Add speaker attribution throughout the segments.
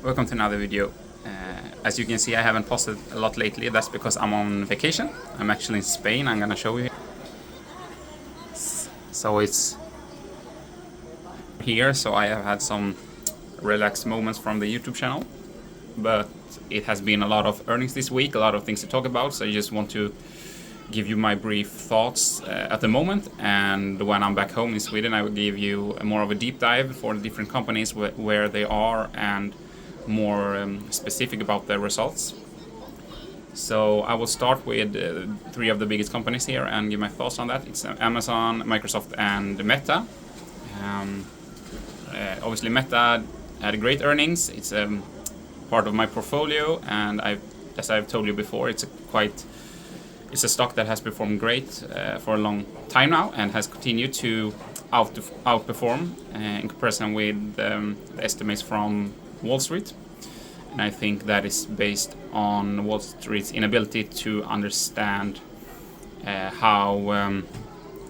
Speaker 1: Welcome to another video. As you can see, I haven't posted a lot lately. That's because I'm on vacation. I'm actually in Spain. I'm gonna show you. So it's here, so I have had some relaxed moments from the YouTube channel, but it has been a lot of earnings this week, a lot of things to talk about, so I just want to give you my brief thoughts at the moment, and when I'm back home in Sweden I will give you more of a deep dive for the different companies where they are and more specific about their results. So I will start with three of the biggest companies here and give my thoughts on that. It's Amazon, Microsoft and Meta. Obviously Meta had great earnings. It's part of my portfolio, and as I've told you before, it's a stock that has performed great for a long time now and has continued to outperform in comparison with the estimates from Wall Street. And I think that is based on Wall Street's inability to understand how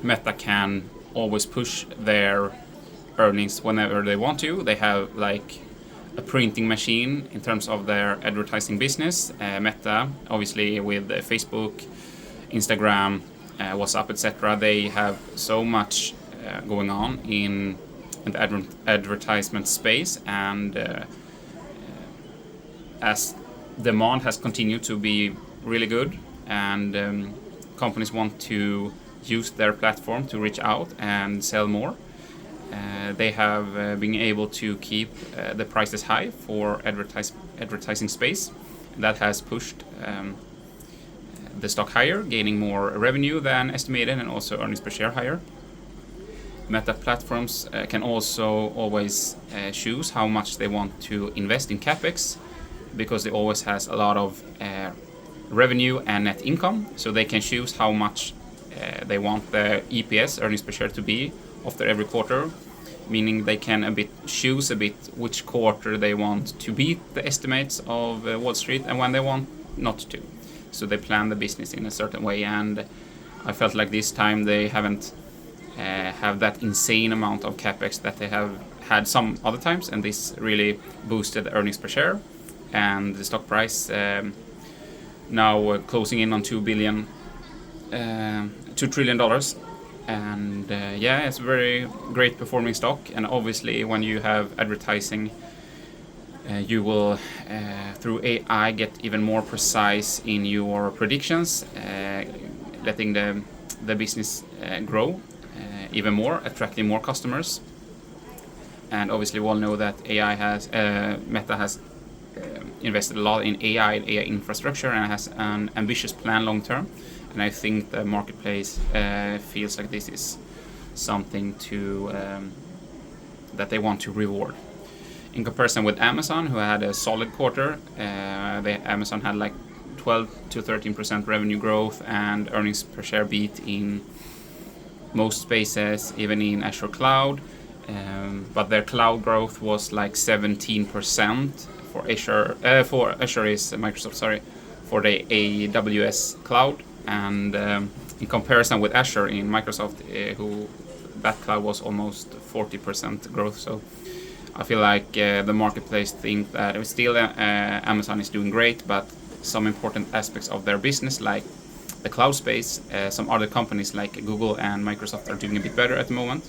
Speaker 1: Meta can always push their earnings whenever they want to. They have like a printing machine in terms of their advertising business. Meta, obviously with Facebook, Instagram, WhatsApp, etc. They have so much going on in the advertisement space, and as demand has continued to be really good, and companies want to use their platform to reach out and sell more, they have been able to keep the prices high for advertising space. That has pushed the stock higher, gaining more revenue than estimated, and also earnings per share higher. Meta platforms can also always choose how much they want to invest in capex, because they always has a lot of revenue and net income, so they can choose how much they want the EPS, earnings per share, to be after every quarter, meaning they can choose a bit which quarter they want to beat the estimates of Wall Street and when they want not to. So they plan the business in a certain way, and I felt like this time they haven't have that insane amount of capex that they have had some other times, and this really boosted the earnings per share and the stock price now closing in on $2 trillion. And it's a very great performing stock, and obviously when you have advertising, you will through AI get even more precise in your predictions, letting the business grow even more, attracting more customers. And obviously we all know that Meta has invested a lot in AI infrastructure and has an ambitious plan long term. And I think the marketplace feels like this is something that they want to reward. In comparison with Amazon, who had a solid quarter, Amazon had like 12 to 13% revenue growth and earnings per share beat in most spaces, even in Azure Cloud. But their cloud growth was like 17% for Azure. For Azure is Microsoft, sorry, for the AWS cloud. And in comparison with Azure in Microsoft, who that cloud was almost 40% growth. So I feel like the marketplace think that still Amazon is doing great, but some important aspects of their business, like the cloud space, some other companies like Google and Microsoft are doing a bit better at the moment.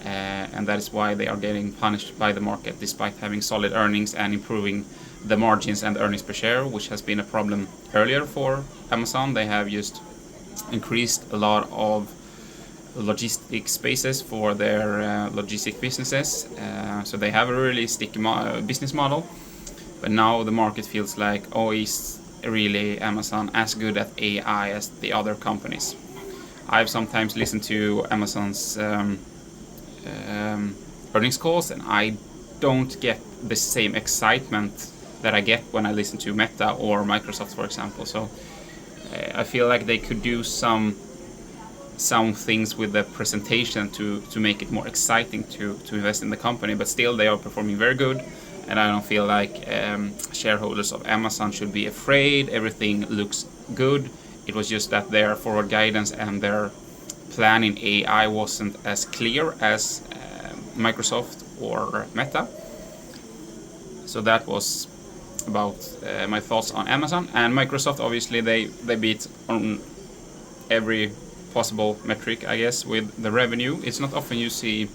Speaker 1: And that is why they are getting punished by the market despite having solid earnings and improving the margins and the earnings per share, which has been a problem earlier for Amazon. They have just increased a lot of logistic spaces for their logistic businesses, so they have a really sticky business model. But now the market feels like, is really Amazon as good at AI as the other companies? I've sometimes listened to Amazon's earnings calls, and I don't get the same excitement that I get when I listen to Meta or Microsoft, for example. So I feel like they could do some things with the presentation to make it more exciting to invest in the company, but still they are performing very good, and I don't feel like shareholders of Amazon should be afraid. Everything looks good. It was just that their forward guidance and their plan in AI wasn't as clear as Microsoft or Meta. So that was about my thoughts on Amazon. And Microsoft, obviously, they beat on every possible metric, I guess, with the revenue. It's not often you see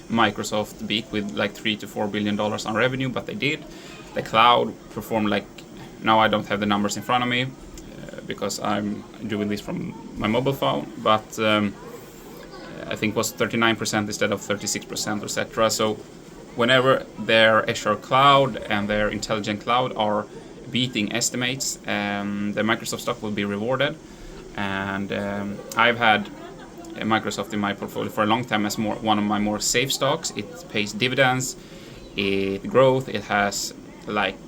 Speaker 1: Microsoft beat with like $3 to $4 billion on revenue, but they did. The cloud performed like, now I don't have the numbers in front of me because I'm doing this from my mobile phone, but I think it was 39% instead of 36%, etc. So whenever their Azure cloud and their intelligent cloud are beating estimates, the Microsoft stock will be rewarded. And I've had Microsoft in my portfolio for a long time as one of my more safe stocks. It pays dividends, it growth, it has like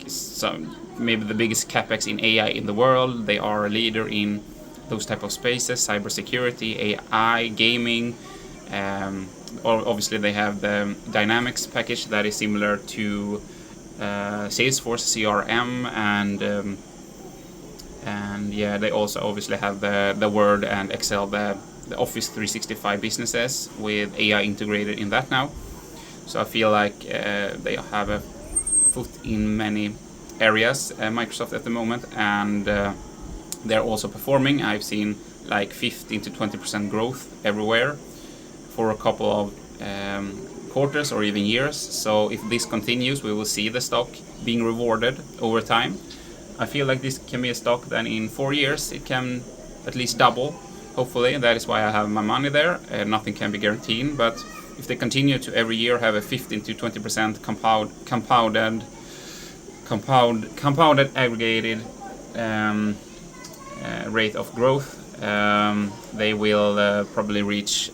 Speaker 1: maybe the biggest capex in AI in the world. They are a leader in those type of spaces, cybersecurity, AI, gaming. Obviously they have the Dynamics package that is similar to Salesforce CRM, and yeah, they also obviously have the Word and Excel, the Office 365 businesses with AI integrated in that now. So I feel like they have a foot in many areas, Microsoft at the moment, and they're also performing. I've seen like 15 to 20% growth everywhere for a couple of quarters or even years. So if this continues, we will see the stock being rewarded over time. I feel like this can be a stock that in 4 years it can at least double, hopefully. That is why I have my money there. Nothing can be guaranteed, but if they continue to every year have a 15 to 20% compounded aggregated rate of growth, they will probably reach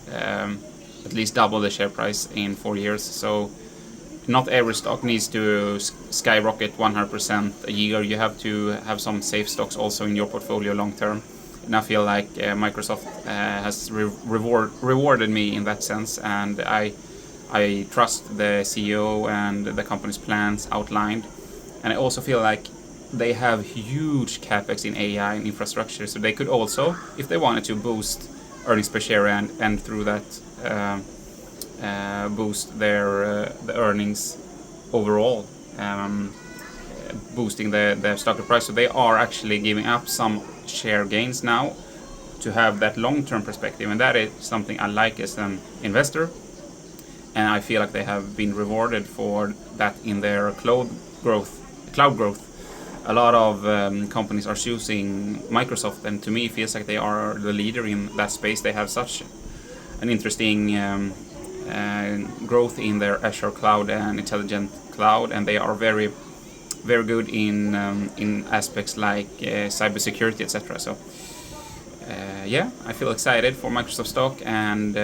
Speaker 1: at least double the share price in 4 years. So not every stock needs to skyrocket 100% a year. You have to have some safe stocks also in your portfolio long term. And I feel like Microsoft has rewarded me in that sense, and I trust the CEO and the company's plans outlined. And I also feel like they have huge capex in AI and infrastructure, so they could also, if they wanted to, boost earnings per share and through that boost their the earnings overall, boosting the stock price. So they are actually giving up some share gains now to have that long-term perspective, and that is something I like as an investor. And I feel like they have been rewarded for that in their cloud growth. A lot of companies are choosing Microsoft, and to me it feels like they are the leader in that space. They have such an interesting growth in their Azure cloud and intelligent cloud, and they are very, very good in aspects like cybersecurity, etc. So yeah, I feel excited for Microsoft stock, and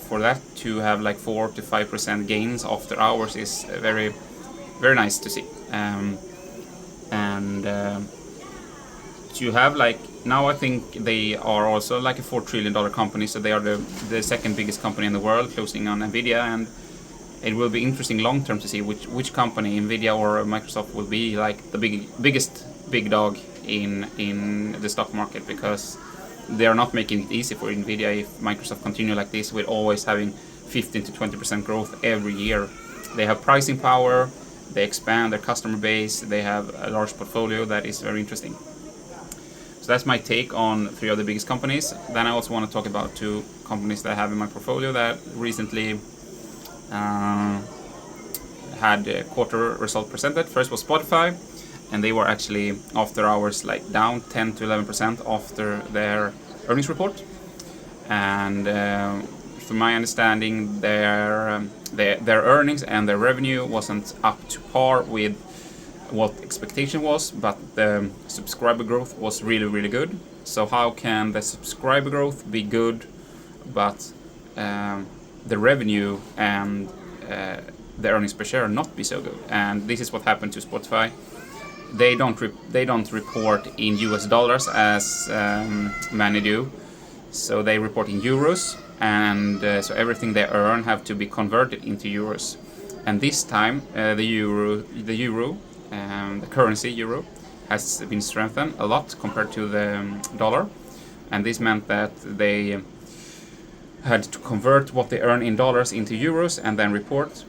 Speaker 1: for that to have like 4 to 5% gains after hours is very, very nice to see. And to have like, now I think they are also like a $4 trillion company, so they are the second biggest company in the world, closing on Nvidia, and it will be interesting long term to see which company, Nvidia or Microsoft, will be like the biggest big dog in the stock market, because they are not making it easy for Nvidia if Microsoft continue like this with always having 15 to 20% growth every year. They have pricing power, they expand their customer base, they have a large portfolio that is very interesting. So that's my take on 3 of the biggest companies. Then I also want to talk about 2 companies that I have in my portfolio that recently had a quarter result presented. First was Spotify, and they were actually after hours like down 10 to 11% after their earnings report. And from my understanding, their earnings and their revenue wasn't up to par with what expectation was, but the subscriber growth was really, really good. So how can the subscriber growth be good, but the revenue and the earnings per share not be so good? And this is what happened to Spotify. They don't report in US dollars as many do, so they report in euros, and so everything they earn have to be converted into euros. And this time the currency euro has been strengthened a lot compared to the dollar, and this meant that they had to convert what they earn in dollars into euros and then report.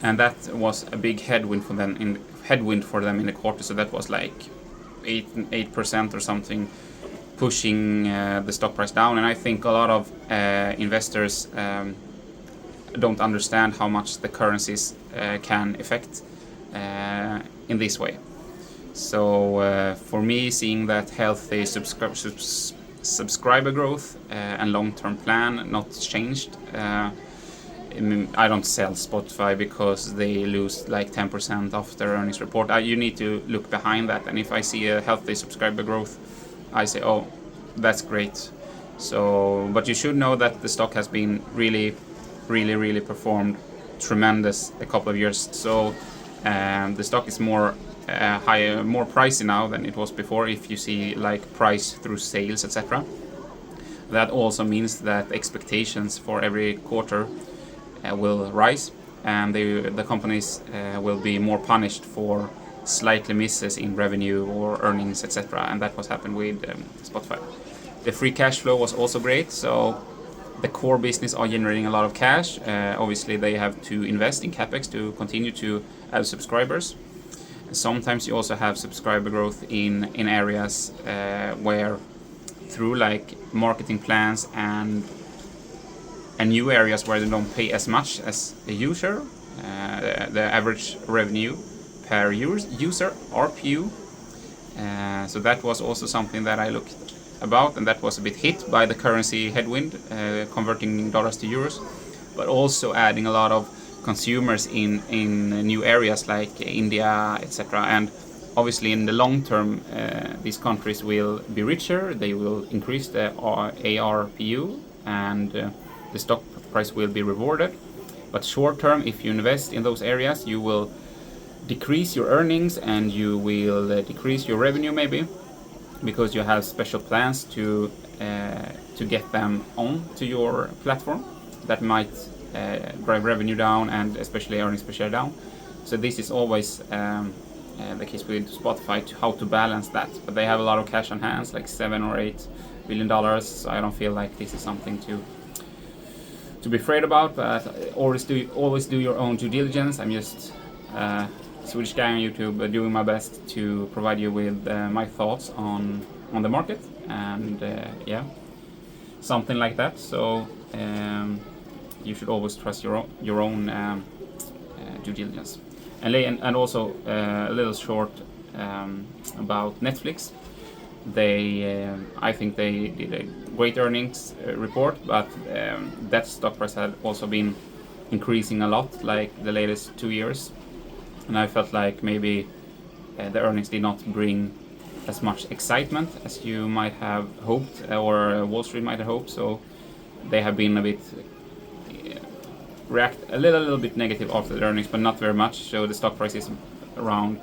Speaker 1: and that was a big headwind for them in the quarter. So that was like 8% or something, pushing the stock price down. And I think a lot of investors don't understand how much the currencies can affect in this way. So for me, seeing that healthy subscriber growth and long-term plan not changed, I don't sell Spotify because they lose like 10% of their earnings report. You need to look behind that, and if I see a healthy subscriber growth, I say, oh, that's great. So, but you should know that the stock has been really performed tremendous a couple of years. So the stock is more higher, more pricey now than it was before. If you see like price through sales, etc. That also means that expectations for every quarter will rise, and the companies will be more punished for slightly misses in revenue or earnings, etc. And that was happened with Spotify. The free cash flow was also great, so the core business are generating a lot of cash. Obviously, they have to invest in capex to continue to add subscribers. Sometimes you also have subscriber growth in areas where, through like marketing plans and new areas where they don't pay as much as a user, the average revenue per user, RPU. So that was also something that I looked about, and that was a bit hit by the currency headwind, converting dollars to euros, but also adding a lot of consumers in new areas like India, etc. And obviously in the long term, these countries will be richer, they will increase the ARPU, and the stock price will be rewarded. But short term, if you invest in those areas, you will decrease your earnings and you will decrease your revenue maybe, because you have special plans to get them on to your platform. That might drive revenue down and especially earnings per share down. So this is always the case with Spotify, how to balance that. But they have a lot of cash on hands, like $7 or $8 billion. So I don't feel like this is something to be afraid about. But always do your own due diligence. I'm just a Swedish guy on YouTube, doing my best to provide you with my thoughts on the market, and yeah, something like that. So you should always trust your own due diligence. And also a little short about Netflix. I think they did a great earnings report, but that stock price had also been increasing a lot, like the latest 2 years. And I felt like maybe the earnings did not bring as much excitement as you might have hoped, or Wall Street might have hoped. So they have been a bit react a little bit negative after the earnings, but not very much. So the stock price is around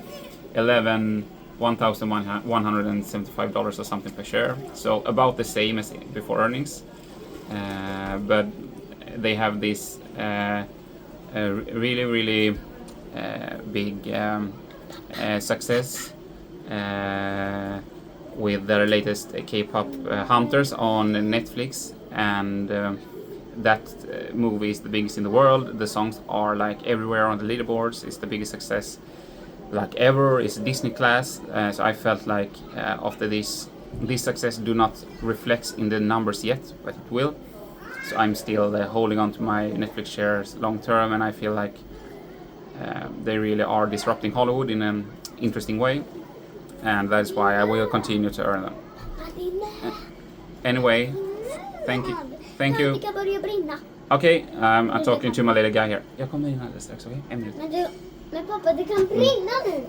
Speaker 1: $1,175 or something per share. So about the same as before earnings, but they have this really big success with their latest K-pop Hunters on Netflix, and that movie is the biggest in the world. The songs are like everywhere on the leaderboards. It's the biggest success like ever. It's Disney class. So I felt like after this success do not reflect in the numbers yet, but it will. So I'm still holding on to my Netflix shares long term, and I feel like they really are disrupting Hollywood in an interesting way, and that is why I will continue to earn them. Anyway, thank you. Okay, I'm talking to my little guy here. Jag kommer in alldeles strax, okej? En minut.
Speaker 2: Men pappa, det kan brinna nu.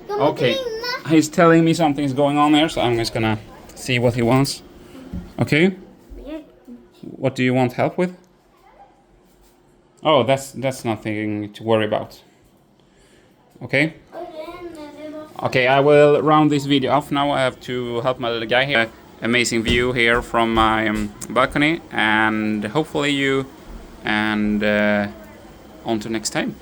Speaker 1: Okay, he's telling me something is going on there, so I'm just gonna see what he wants. Okay? What do you want help with? Oh, that's nothing to worry about. Okay? Okay, I will round this video off now. I have to help my little guy here. Amazing view here from my balcony, and hopefully you, and on to next time.